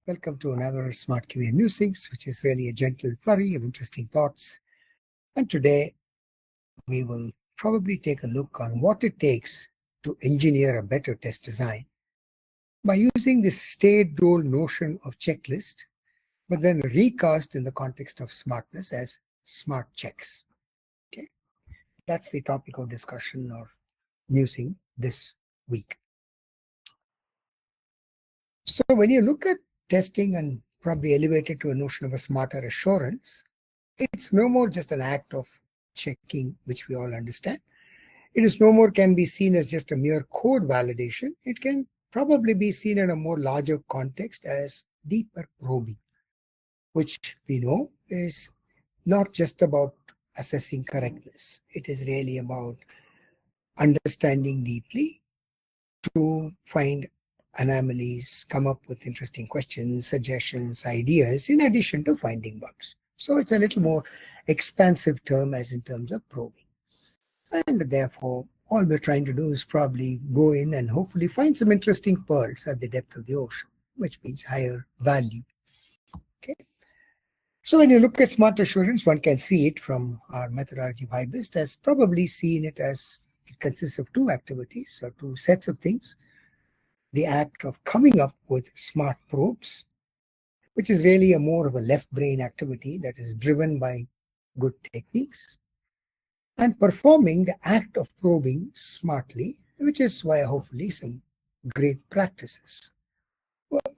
Welcome to another Smart QA Musings, which is really a gentle flurry of interesting thoughts. And today we will probably take a look on what it takes to engineer a better test design by using this staid-role notion of checklist, but then recast in the context of smartness as SmartChecks. Okay, that's the topic of discussion or musing this week. So when you look at testing and probably elevate it to a notion of a smarter assurance, it's no more just an act of checking, which we all understand. It is no more can be seen as just a mere code validation. It can probably be seen in a more larger context as deeper probing, which we know is not just about assessing correctness. It is really about understanding deeply to find anomalies, come up with interesting questions, suggestions, ideas, in addition to finding bugs. So it's a little more expansive term as in terms of probing. And therefore, all we're trying to do is probably go in and hopefully find some interesting pearls at the depth of the ocean, which means higher value. Okay. So when you look at smart assurance, one can see it from our methodology of HiBIST as probably seeing it as it consists of two activities or two sets of things. The act of coming up with smart probes, which is really a more of a left brain activity that is driven by good techniques, and performing the act of probing smartly, which is why hopefully some great practices.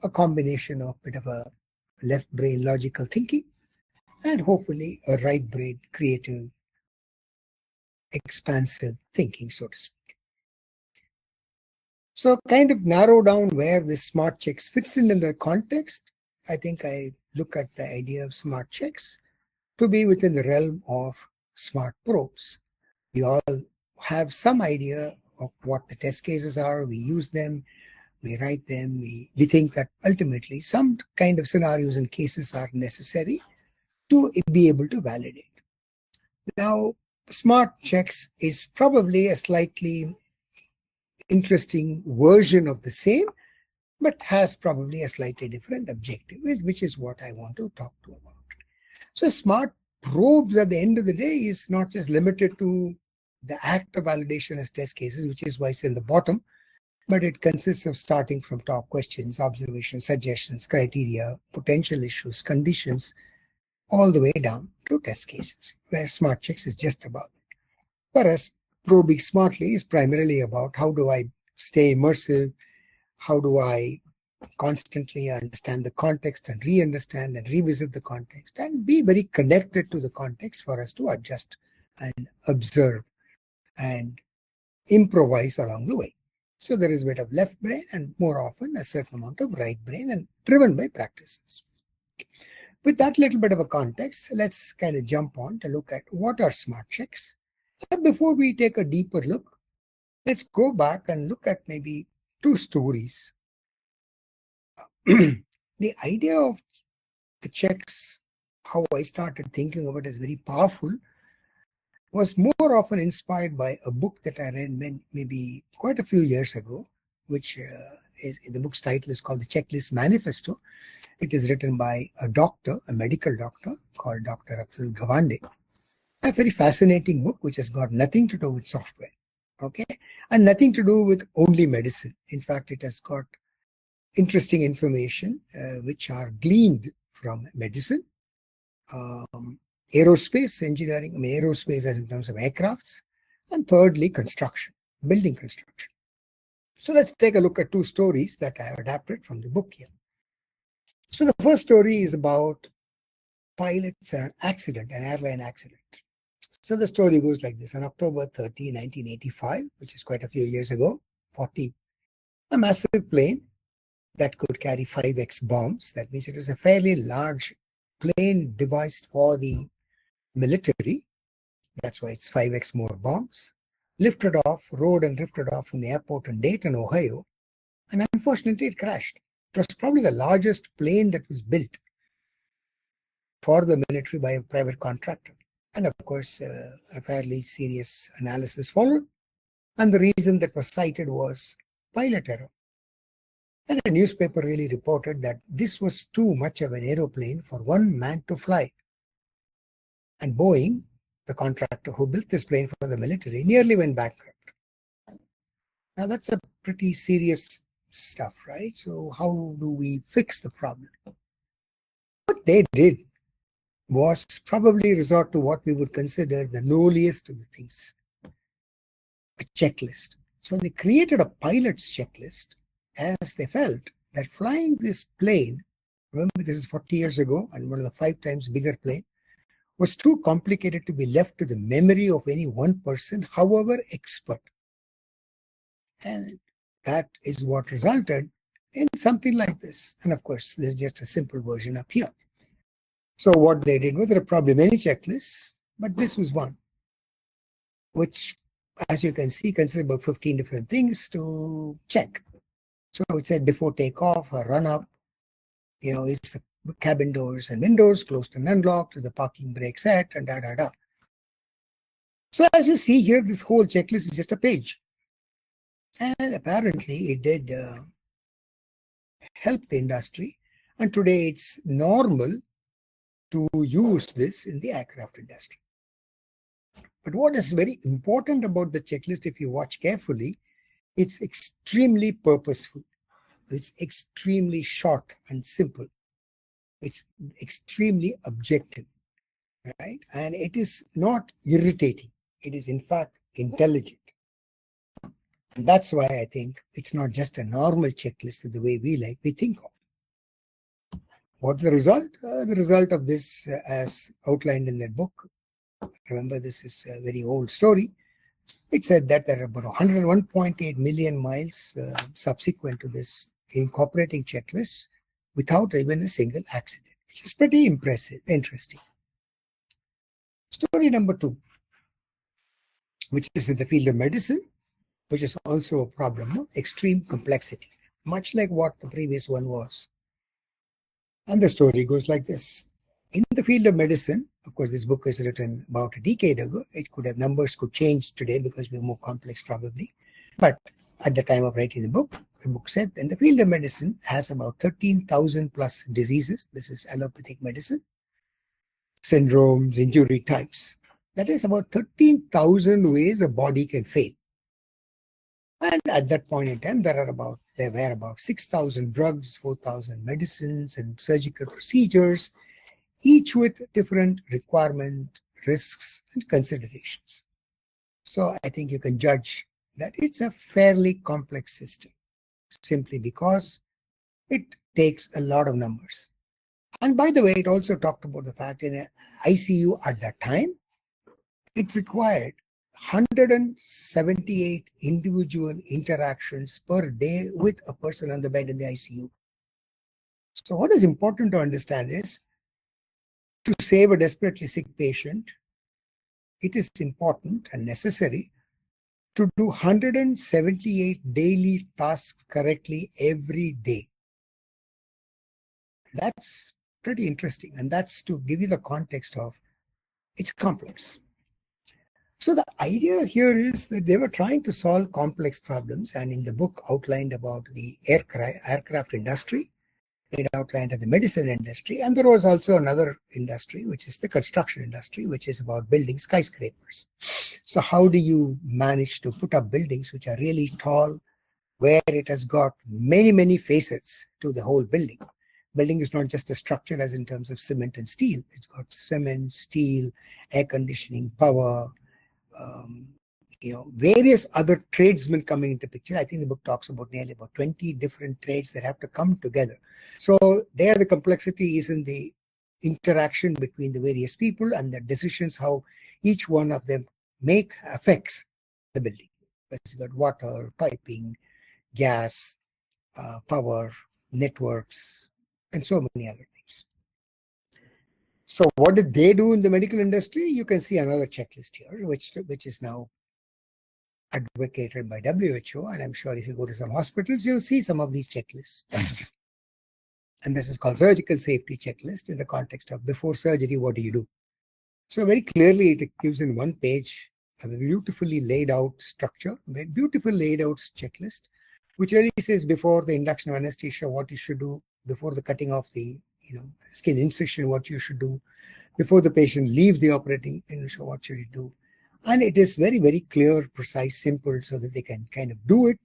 A combination of a bit of a left brain logical thinking and hopefully a right brain creative, expansive thinking, so to speak. So kind of narrow down where this SmartChecks fits in the context. I think I look at the idea of SmartChecks to be within the realm of smart probes. We all have some idea of what the test cases are. We use them, we write them. We think that ultimately some kind of scenarios and cases are necessary to be able to validate. Now, SmartChecks is probably a slightly interesting version of the same, but has probably a slightly different objective, which is what I want to talk to about. So smart probes at the end of the day is not just limited to the act of validation as test cases, which is why it's in the bottom, but it consists of starting from top questions, observations, suggestions, criteria, potential issues, conditions, all the way down to test cases, where SmartChecks is just about it. Whereas probing smartly is primarily about how do I stay immersive, how do I constantly understand the context and re-understand and revisit the context and be very connected to the context for us to adjust and observe and improvise along the way. So there is a bit of left brain and more often a certain amount of right brain and driven by practices. With that little bit of a context, let's kind of jump on to look at what are SmartChecks. But before we take a deeper look, let's go back and look at maybe two stories. The idea of the checks, how I started thinking of it as very powerful, was more often inspired by a book that I read maybe quite a few years ago, which the book's title is called The Checklist Manifesto. It is written by a doctor, a medical doctor called Dr. Akhil Gawande. A very fascinating book, which has got nothing to do with software, okay, and nothing to do with only medicine. In fact, it has got interesting information which are gleaned from medicine, aerospace engineering, aerospace as in terms of aircrafts, and thirdly, construction, building construction. So let's take a look at two stories that I have adapted from the book here. So the first story is about pilots and an accident, an airline accident. So the story goes like this. On October 30, 1985, which is quite a few years ago, a massive plane that could carry 5x bombs. That means it was a fairly large plane devised for the military. That's why it's 5x more bombs. Rode and lifted off from the airport in Dayton, Ohio. And unfortunately, it crashed. It was probably the largest plane that was built for the military by a private contractor. And of course, a fairly serious analysis followed. And the reason that was cited was pilot error. And a newspaper really reported that this was too much of an aeroplane for one man to fly. And Boeing, the contractor who built this plane for the military, nearly went bankrupt. Now that's a pretty serious stuff, right? So how do we fix the problem? What they did was probably resort to what we would consider the lowliest of the things, a checklist. So they created a pilot's checklist as they felt that flying this plane, remember this is 40 years ago and one of the 5 times bigger plane, was too complicated to be left to the memory of any one person, however expert. And that is what resulted in something like this. And of course, there's just a simple version up here. So what they did was there are probably many checklists, but this was one, which, as you can see, considered about 15 different things to check. So it said before takeoff or run up, is the cabin doors and windows closed and unlocked, is the parking brake set, and da. So as you see here, this whole checklist is just a page. And apparently it did help the industry. And today it's normal to use this in the aircraft industry. But what is very important about the checklist, if you watch carefully, it's extremely purposeful. It's extremely short and simple. It's extremely objective, right? And it is not irritating. It is, in fact, intelligent. And that's why I think it's not just a normal checklist the way we think of. What's the result? The result of this, as outlined in that book, remember this is a very old story, it said that there are about 101.8 million miles subsequent to this incorporating checklists without even a single accident, which is pretty impressive, interesting. Story number 2, which is in the field of medicine, which is also a problem of extreme complexity, much like what the previous one was. And the story goes like this. In the field of medicine, of course, this book is written about a decade ago. Numbers could change today because we're more complex probably. But at the time of writing the book said in the field of medicine has about 13,000 plus diseases. This is allopathic medicine, syndromes, injury types. That is about 13,000 ways a body can fail. And at that point in time, there were about 6,000 drugs, 4,000 medicines and surgical procedures, each with different requirement, risks, and considerations. So I think you can judge that it's a fairly complex system, simply because it takes a lot of numbers. And by the way, it also talked about the fact in an ICU at that time, it required 178 individual interactions per day with a person on the bed in the ICU. So what is important to understand is, to save a desperately sick patient, it is important and necessary to do 178 daily tasks correctly every day. That's pretty interesting. And that's to give you the context of it's complex. So the idea here is that they were trying to solve complex problems. And in the book outlined about the aircraft industry, it outlined the medicine industry, and there was also another industry, which is the construction industry, which is about building skyscrapers. So how do you manage to put up buildings which are really tall, where it has got many, many facets to the whole building? Building is not just a structure as in terms of cement and steel. It's got cement, steel, air conditioning, power, various other tradesmen coming into picture. I think the book talks about nearly about 20 different trades that have to come together. So there the complexity is in the interaction between the various people and the decisions how each one of them affects the building. It's got water, piping, gas, power, networks, and so many other things. So what did they do in the medical industry? You can see another checklist here, which is now advocated by WHO, and I'm sure if you go to some hospitals, you'll see some of these checklists. And this is called surgical safety checklist in the context of before surgery, what do you do? So very clearly, it gives in one page a beautifully laid out structure, a beautiful laid out checklist which really says before the induction of anesthesia, what you should do, before the cutting of the skin incision, what you should do, before the patient leaves the operating room, what should you do. And it is very, very clear, precise, simple, so that they can kind of do it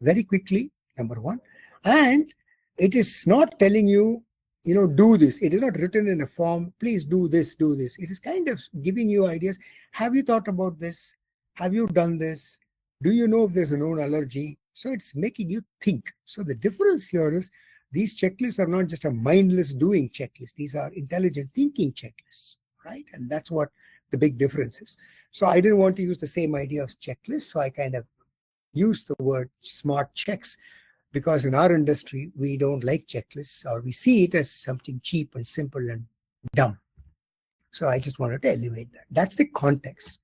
very quickly, number one. And it is not telling you, do this. It is not written in a form, please do this, do this. It is kind of giving you ideas. Have you thought about this? Have you done this? Do you know if there's a known allergy? So it's making you think. So the difference here is these checklists are not just a mindless doing checklist. These are intelligent thinking checklists, right? And that's what the big difference is. So I didn't want to use the same idea of checklist. So I kind of used the word SmartChecks, because in our industry, we don't like checklists, or we see it as something cheap and simple and dumb. So I just wanted to elevate that. That's the context.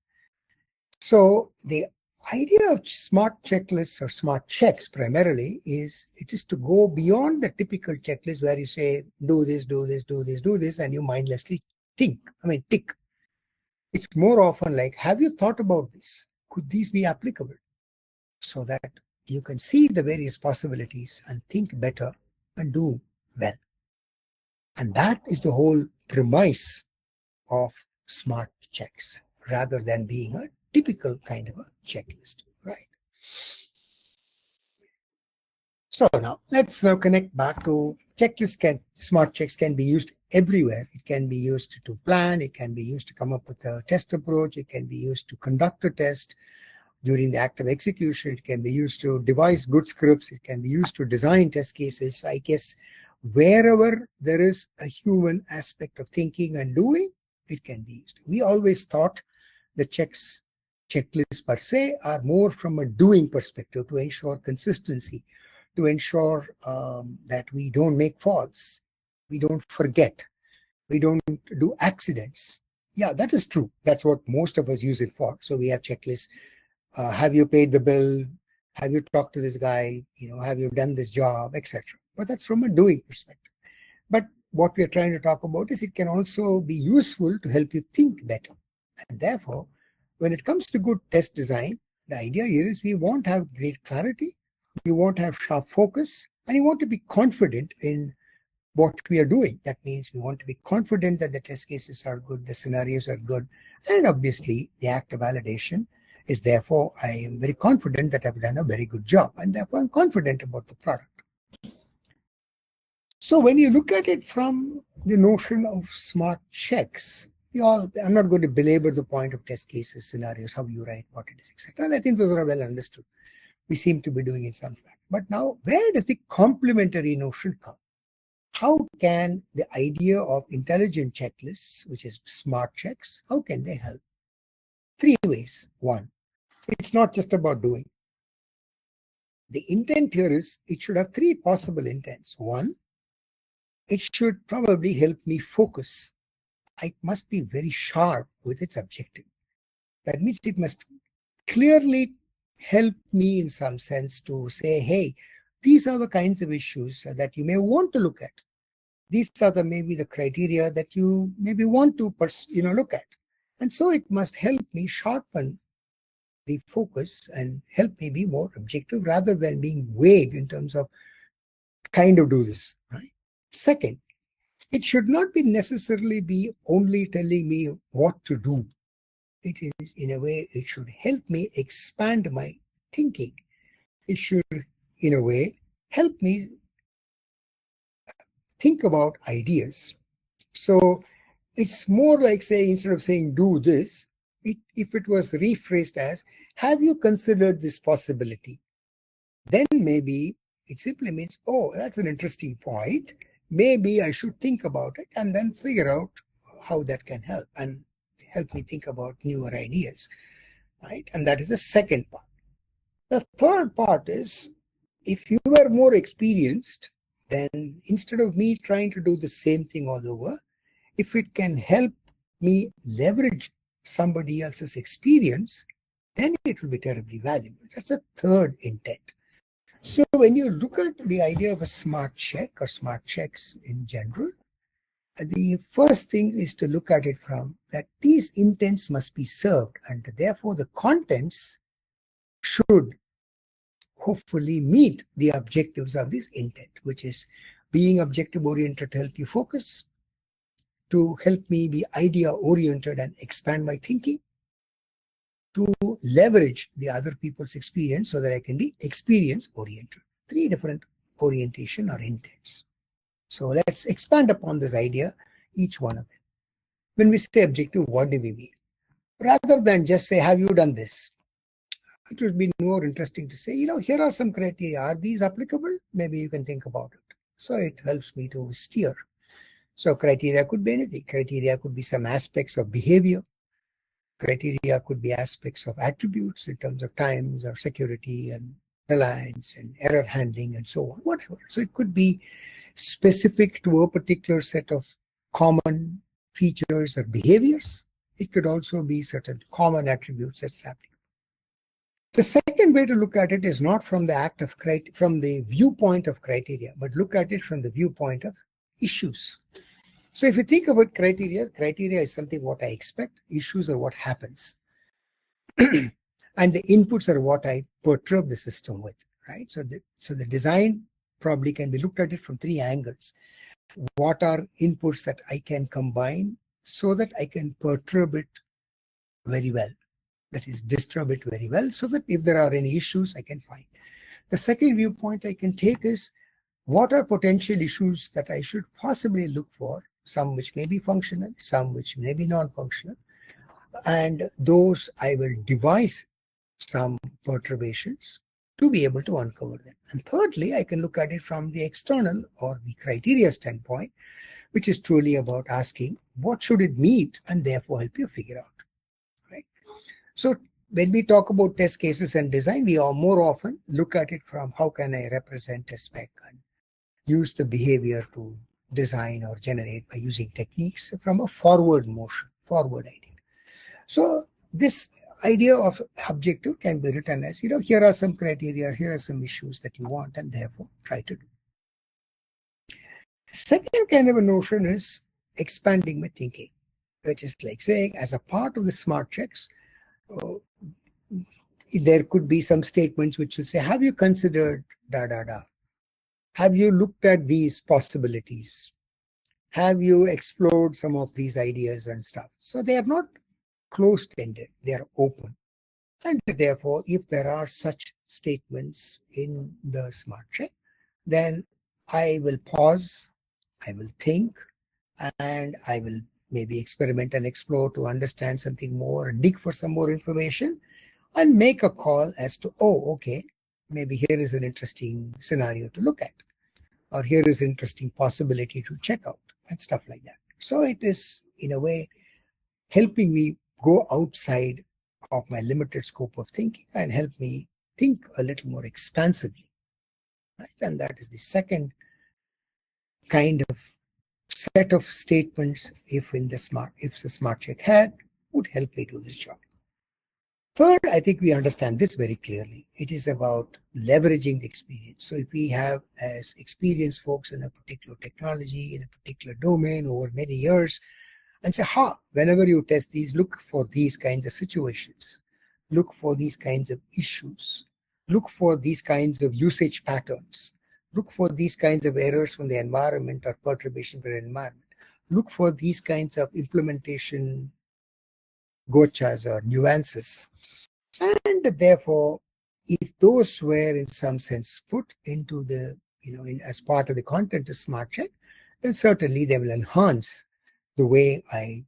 So the idea of smart checklists or smart checks primarily is it is to go beyond the typical checklist where you say, do this, do this, do this, do this, and you mindlessly tick. It's more often like, have you thought about this? Could these be applicable? So that you can see the various possibilities and think better and do well. And that is the whole premise of smart checks, rather than being a typical kind of a checklist, right? So now let's connect back to checklists. Smart checks can be used everywhere. It can be used to plan. It can be used to come up with a test approach. It can be used to conduct a test. During the act of execution, it can be used to devise good scripts. It can be used to design test cases. I guess wherever there is a human aspect of thinking and doing, it can be used. We always thought the checklists per se are more from a doing perspective, to ensure consistency, to ensure that we don't make faults, we don't forget, we don't do accidents. Yeah, that is true. That's what most of us use it for. So we have checklists. Have you paid the bill? Have you talked to this guy? Have you done this job, etc. But that's from a doing perspective. But what we are trying to talk about is it can also be useful to help you think better. And therefore, when it comes to good test design, the idea here is we want to have great clarity, you want to have sharp focus, and you want to be confident in what we are doing. That means we want to be confident that the test cases are good, the scenarios are good, and obviously the act of validation is therefore I am very confident that I've done a very good job, and therefore I'm confident about the product. So when you look at it from the notion of smart checks, I'm not going to belabor the point of test cases, scenarios, how you write, what it is, etc. I think those are well understood. We seem to be doing it some fact. But now, where does the complementary notion come? How can the idea of intelligent checklists, which is smart checks, how can they help? 3 ways. 1, it's not just about doing. The intent here is it should have 3 possible intents. 1, it should probably help me focus. It must be very sharp with its objective. That means it must clearly help me in some sense to say, hey, these are the kinds of issues that you may want to look at. These are maybe the criteria that you maybe want to look at. And so it must help me sharpen the focus and help me be more objective rather than being vague in terms of kind of do this, right? Second, it should not be necessarily be only telling me what to do. It is, in a way, it should help me expand my thinking. It should, in a way, help me think about ideas. So it's more like saying, instead of saying do this, if it was rephrased as, have you considered this possibility? Then maybe it simply means, oh, that's an interesting point. Maybe I should think about it and then figure out how that can help and help me think about newer ideas, right? And that is the second part. The third part is, if you were more experienced, then instead of me trying to do the same thing all over, if it can help me leverage somebody else's experience, then it will be terribly valuable. That's the third intent. So when you look at the idea of a smart check or smart checks in general, the first thing is to look at it from that these intents must be served, and therefore the contents should hopefully meet the objectives of this intent, which is being objective oriented to help you focus, to help me be idea oriented and expand my thinking, to leverage the other people's experience so that I can be experience oriented. 3 different orientation or intents. So let's expand upon this idea, each one of them. When we say objective, what do we mean? Rather than just say, have you done this? It would be more interesting to say, here are some criteria. Are these applicable? Maybe you can think about it. So it helps me to steer. So criteria could be anything. Criteria could be some aspects of behavior. Criteria could be aspects of attributes in terms of times or security and reliance and error handling and so on, whatever. So it could be specific to a particular set of common features or behaviors. It could also be certain common attributes that's applicable. The second way to look at it is not from the viewpoint of criteria, but look at it from the viewpoint of issues. So if you think about criteria is something what I expect, issues are what happens. And the inputs are what I perturb the system with, right? So the design probably can be looked at it from 3 angles. What are inputs that I can combine so that I can perturb it very well? That is, disturb it very well, so that if there are any issues, I can find. The second viewpoint I can take is, what are potential issues that I should possibly look for? Some which may be functional, some which may be non-functional. And those I will devise some perturbations to be able to uncover them. And thirdly, I can look at it from the external or the criteria standpoint, which is truly about asking, what should it meet, and therefore help you figure out, right? So when we talk about test cases and design, we are more often look at it from how can I represent a spec and use the behavior to design or generate by using techniques from a forward motion, forward idea. So this idea of objective can be written as, here are some criteria, here are some issues that you want, and therefore try to do. Second kind of a notion is expanding my thinking, which is like saying, as a part of the SmartChecks, there could be some statements which will say, have you considered da da da? Have you looked at these possibilities? Have you explored some of these ideas and stuff? So they are not closed-ended, they are open. And therefore, if there are such statements in the SmartCheck, then I will pause, I will think, and I will maybe experiment and explore to understand something more, dig for some more information, and make a call as to, okay, maybe here is an interesting scenario to look at, or here is an interesting possibility to check out, and stuff like that. So it is, in a way, helping me go outside of my limited scope of thinking and help me think a little more expansively, right? And that is the second kind of set of statements if the SmartCheck had, would help me do this job. Third, I think we understand this very clearly. It is about leveraging the experience. So if we have as experienced folks in a particular technology, in a particular domain over many years, and say, whenever you test these, look for these kinds of situations, look for these kinds of issues, look for these kinds of usage patterns, look for these kinds of errors from the environment or perturbation from the environment, look for these kinds of implementation gochas or nuances. And therefore, if those were in some sense put into the, as part of the content of SmartCheck, then certainly they will enhance the way I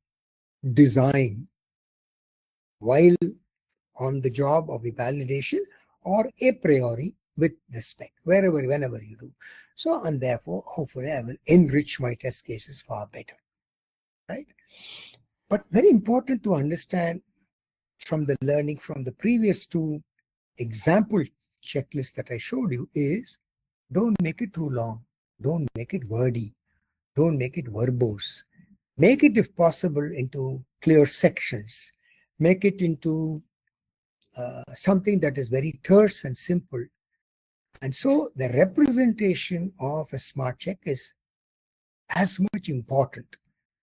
design while on the job of the validation or a priori with the spec, whenever you do. So, and therefore, hopefully I will enrich my test cases far better, right? But very important to understand from the learning from the previous 2 example checklists that I showed you is, don't make it too long. Don't make it wordy. Don't make it verbose. Make it, if possible, into clear sections. Make it into something that is very terse and simple. And so the representation of a SmartCheck is as much important.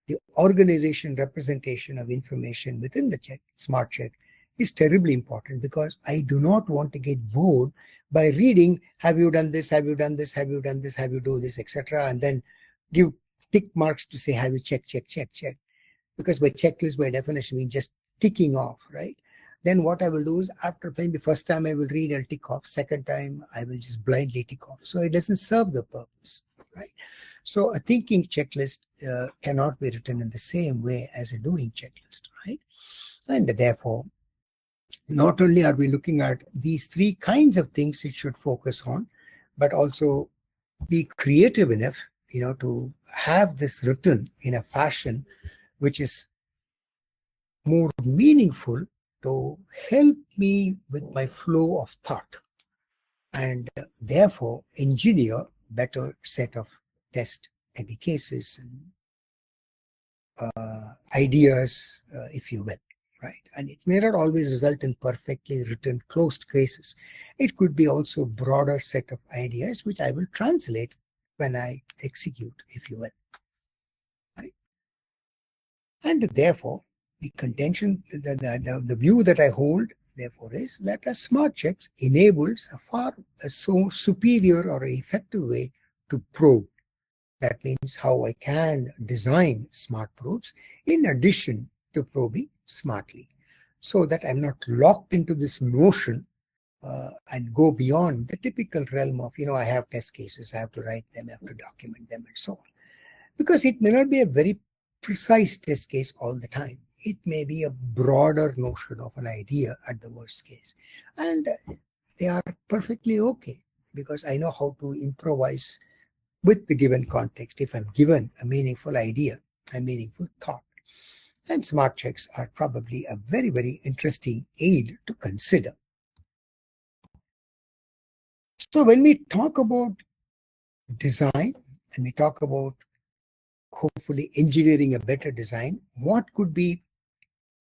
The organization representation of information within the SmartCheck is terribly important, because I do not want to get bored by reading, have you done this, have you done this, have you done this, have you do this, etc., and then give tick marks to say, have you check, check, check, check. Because by checklist, by definition, means just ticking off, right? Then what I will do is, after maybe first time I will read, I'll tick off. Second time, I will just blindly tick off. So it doesn't serve the purpose, right? So a thinking checklist cannot be written in the same way as a doing checklist, right? And therefore, not only are we looking at these three kinds of things it should focus on, but also be creative enough, to have this written in a fashion which is more meaningful, to help me with my flow of thought, and therefore engineer better set of test maybe cases and ideas, if you will, right? And it may not always result in perfectly written closed cases. It could be also broader set of ideas which I will translate when I execute, if you will, right? And therefore, the contention, the view that I hold, therefore, is that a SmartChecks enables a so superior or effective way to probe. That means how I can design smart probes in addition to probing smartly, so that I'm not locked into this notion and go beyond the typical realm of, I have test cases, I have to write them, I have to document them, and so on. Because it may not be a very precise test case all the time. It may be a broader notion of an idea at the worst case. And they are perfectly okay, because I know how to improvise with the given context if I'm given a meaningful idea, a meaningful thought. And SmartChecks are probably a very, very interesting aid to consider. So when we talk about design and we talk about hopefully engineering a better design, what could be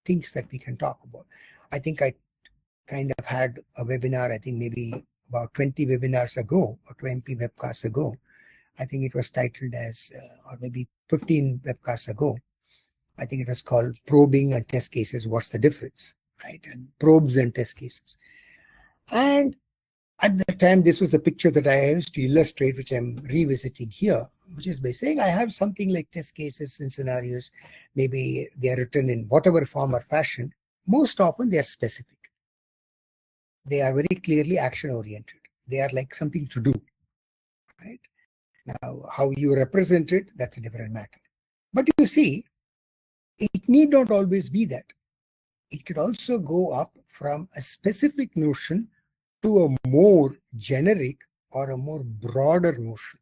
things that we can talk about? I think I kind of had a webinar, I think maybe about 20 webinars ago or 20 webcasts ago. I think it was titled as, or maybe 15 webcasts ago, I think it was called Probing and Test Cases, What's the Difference, right? And probes and test cases. And at the time, this was the picture that I used to illustrate, which I'm revisiting here, which is by saying I have something like test cases and scenarios. Maybe they are written in whatever form or fashion. Most often they are specific. They are very clearly action-oriented. They are like something to do, right? Now, how you represent it, that's a different matter. But you see, it need not always be that. It could also go up from a specific notion to a more generic or a more broader notion.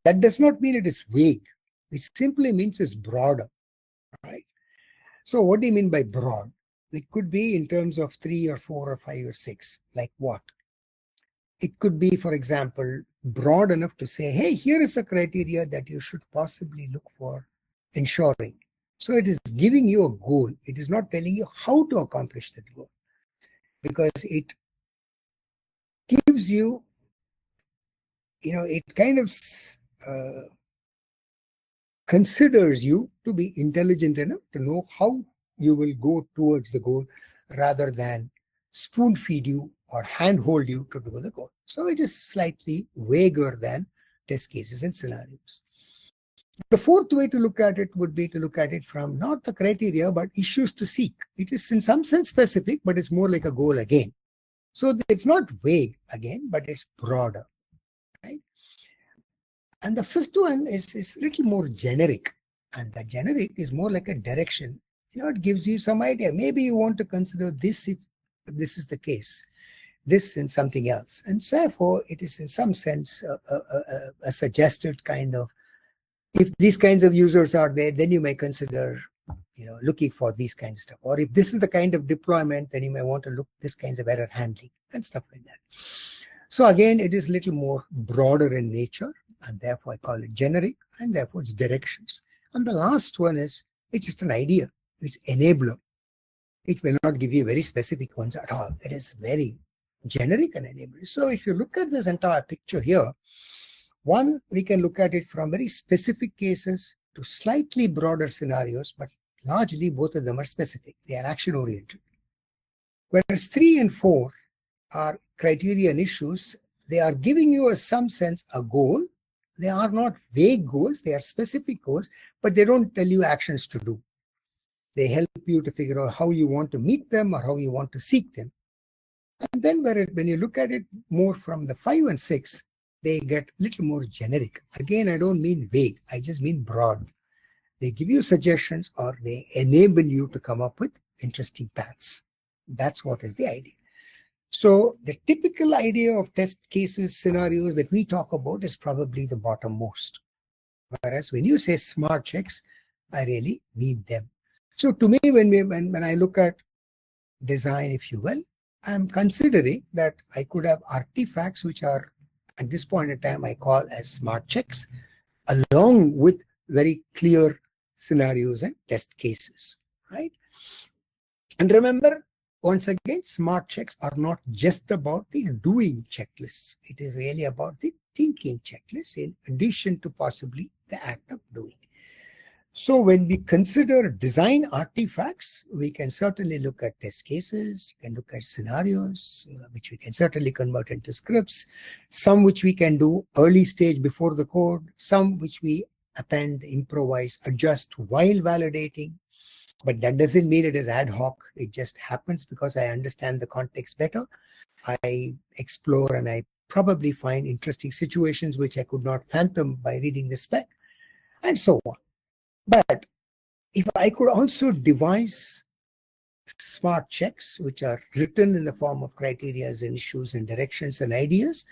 That does not mean it is vague. It simply means it's broader, right? So what do you mean by broad? It could be in terms of 3 or 4 or 5 or 6. Like what? It could be, for example, broad enough to say, hey, here is a criteria that you should possibly look for ensuring. So it is giving you a goal. It is not telling you how to accomplish that goal, because it gives you, it kind of considers you to be intelligent enough to know how you will go towards the goal, rather than spoon feed you or handhold you to do the goal. So it is slightly vaguer than test cases and scenarios. The fourth way to look at it would be to look at it from not the criteria, but issues to seek. It is in some sense specific, but it's more like a goal again. So it's not vague again, but it's broader, right? And the fifth one is a little more generic. And the generic is more like a direction. It gives you some idea. Maybe you want to consider this if this is the case, this and something else. And therefore, it is in some sense a suggested kind of, if these kinds of users are there, then you may consider, looking for these kinds of stuff. Or if this is the kind of deployment, then you may want to look this kinds of error handling and stuff like that. So again, it is a little more broader in nature, and therefore I call it generic, and therefore it's directions. And the last one is, it's just an idea. It's enabler. It will not give you very specific ones at all. It is very generic and enabler. So if you look at this entire picture here, one, we can look at it from very specific cases to slightly broader scenarios, but largely both of them are specific. They are action-oriented. Whereas 3 and 4 are criteria and issues. They are giving you some sense a goal. They are not vague goals, they are specific goals, but they don't tell you actions to do. They help you to figure out how you want to meet them or how you want to seek them. And then when you look at it more from the 5 and 6, they get a little more generic. Again, I don't mean vague, I just mean broad. They give you suggestions or they enable you to come up with interesting paths. That's what is the idea. So the typical idea of test cases, scenarios that we talk about is probably the bottommost. Whereas when you say SmartChecks, I really mean them. So to me, when I look at design, if you will, I'm considering that I could have artifacts which are at this point in time I call as SmartChecks, along with very clear scenarios and test cases, right? And remember, once again, SmartChecks are not just about the doing checklists. It is really about the thinking checklists in addition to possibly the act of doing. So when we consider design artifacts, we can certainly look at test cases, we can look at scenarios, which we can certainly convert into scripts, some which we can do early stage before the code, some which we append, improvise, adjust while validating. But that doesn't mean it is ad hoc. It just happens because I understand the context better. I explore and I probably find interesting situations which I could not fathom by reading the spec, and so on. But if I could also devise SmartChecks, which are written in the form of criteria and issues and directions and ideas,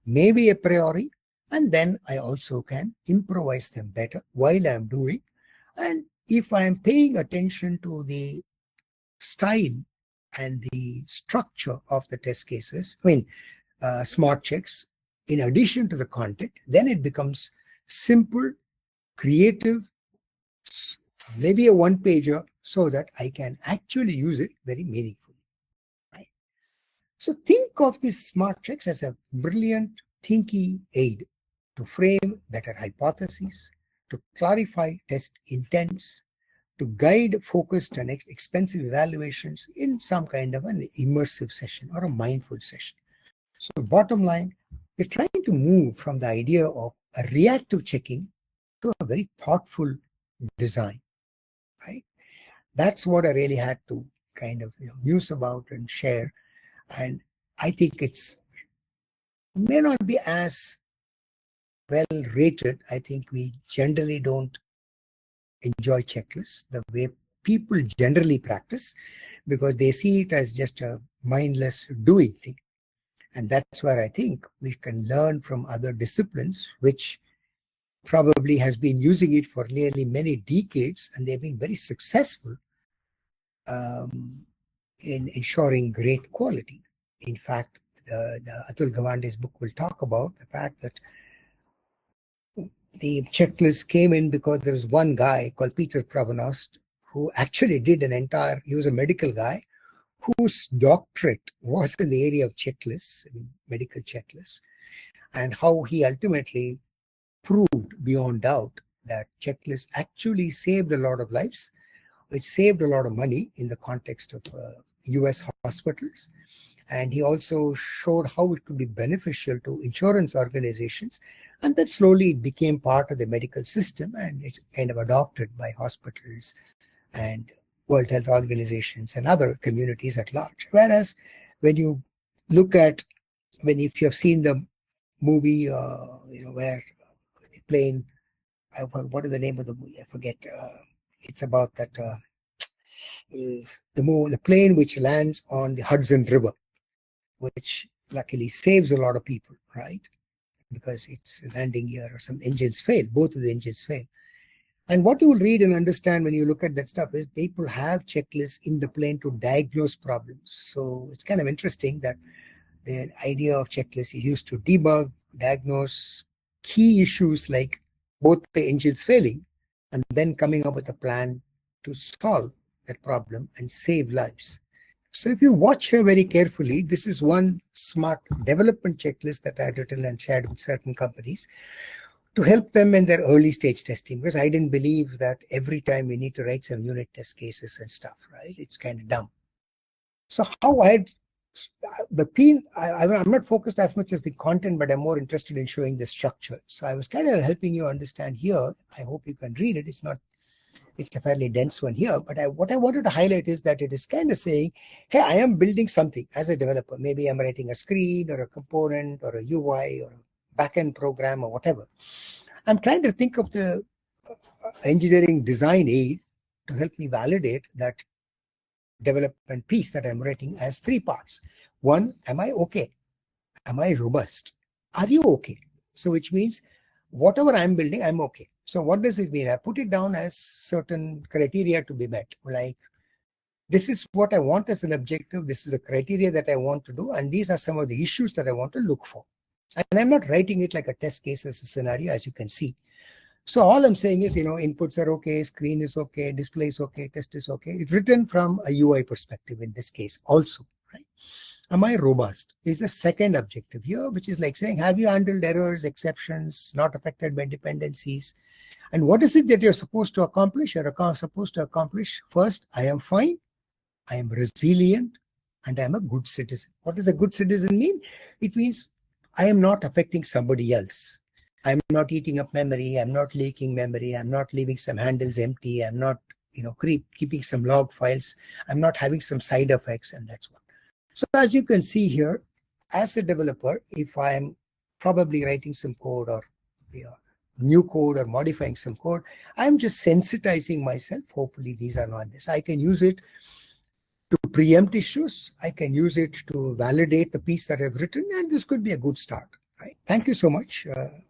maybe a priori, and then I also can improvise them better while I'm doing. And if I'm paying attention to the style and the structure of the test cases, SmartChecks, in addition to the content, then it becomes simple, creative, maybe a one-pager, so that I can actually use it very meaningfully, right? So think of these SmartChecks as a brilliant thinking aid to frame better hypotheses, to clarify test intents, to guide focused and expensive evaluations in some kind of an immersive session or a mindful session. So bottom line, we're trying to move from the idea of a reactive checking to a very thoughtful design, right? That's what I really had to kind of muse about and share. And I think it's may not be as well rated. I think we generally don't enjoy checklists the way people generally practice, because they see it as just a mindless doing thing. And that's where I think we can learn from other disciplines, which probably has been using it for nearly many decades, and they've been very successful in ensuring great quality. In fact, the Atul Gawande's book will talk about the fact that the checklist came in because there was one guy called Peter Pravonost who actually did he was a medical guy whose doctorate was in the area of checklists, medical checklists, and how he ultimately proved beyond doubt that checklists actually saved a lot of lives. It saved a lot of money in the context of US hospitals. And he also showed how it could be beneficial to insurance organizations. And that slowly it became part of the medical system, and it's kind of adopted by hospitals and World Health Organizations and other communities at large. Whereas when you look at, if you have seen the movie, where the plane, what is the name of the movie? I forget. It's about that the plane which lands on the Hudson River, which luckily saves a lot of people, right? Because it's landing gear or some engines fail, both of the engines fail. And what you will read and understand when you look at that stuff is people have checklists in the plane to diagnose problems. So it's kind of interesting that the idea of checklists is used to debug, diagnose key issues like both the engines failing and then coming up with a plan to solve that problem and save lives. So if you watch here very carefully, this is one smart development checklist that I had written and shared with certain companies to help them in their early stage testing, because I didn't believe that every time we need to write some unit test cases and stuff, right? It's kind of dumb. So how I had I'm not focused as much as the content, but I'm more interested in showing the structure. So I was kind of helping you understand here. I hope you can read it. It's a fairly dense one here, but what I wanted to highlight is that it is kind of saying, hey, I am building something as a developer. Maybe I'm writing a screen or a component or a UI or a backend program or whatever. I'm trying to think of the engineering design aid to help me validate that development piece that I'm writing as three parts. One, am I okay? Am I robust? Are you okay? So which means whatever I'm building, I'm okay. So what does it mean? I put it down as certain criteria to be met. Like, this is what I want as an objective. This is the criteria that I want to do. And these are some of the issues that I want to look for. And I'm not writing it like a test case as a scenario, as you can see. So all I'm saying is, inputs are okay, screen is okay, display is okay, test is okay. It's written from a UI perspective in this case also, right? Am I robust? Is the second objective here, which is like saying, have you handled errors, exceptions, not affected by dependencies? And what is it that you're supposed to accomplish? You're supposed to accomplish first, I am fine, I am resilient, and I'm a good citizen. What does a good citizen mean? It means I am not affecting somebody else. I'm not eating up memory. I'm not leaking memory. I'm not leaving some handles empty. I'm not, keeping some log files. I'm not having some side effects, and that's what. So as you can see here, as a developer, if I'm probably writing some code or new code or modifying some code, I'm just sensitizing myself. Hopefully these are not this. I can use it to preempt issues. I can use it to validate the piece that I've written, and this could be a good start. Right? Thank you so much.